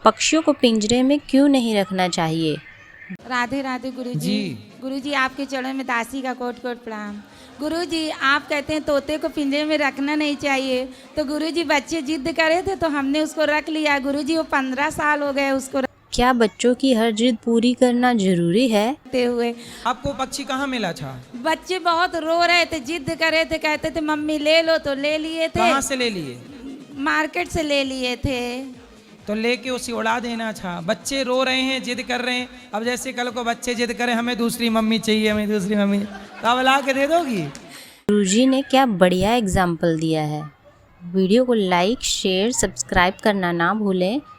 पक्षियों को पिंजरे में क्यों नहीं रखना चाहिए? राधे राधे गुरुजी। जी। गुरुजी आपके चरणों में दासी का कोट कोट प्रणाम। गुरुजी आप कहते हैं तोते को पिंजरे में रखना नहीं चाहिए, तो गुरुजी बच्चे जिद करे थे तो हमने उसको रख लिया। गुरुजी वो 15 साल हो गए उसको क्या बच्चों की हर जिद पूरी करना जरूरी है? रखते हुए। आपको पक्षी कहाँ मिला था? बच्चे बहुत रो रहे थे, जिद करे थे, कहते थे मम्मी ले लो, तो ले लिए थे। कहाँ से ले लिए? मार्केट से ले लिए थे। तो लेके उसे उड़ा देना था। बच्चे रो रहे हैं, जिद कर रहे हैं। अब जैसे कल को बच्चे जिद करें हमें दूसरी मम्मी चाहिए, हमें दूसरी मम्मी, तो अब ला के दे दोगी? गुरुजी ने क्या बढ़िया एग्जाम्पल दिया है। वीडियो को लाइक, शेयर, सब्सक्राइब करना ना भूलें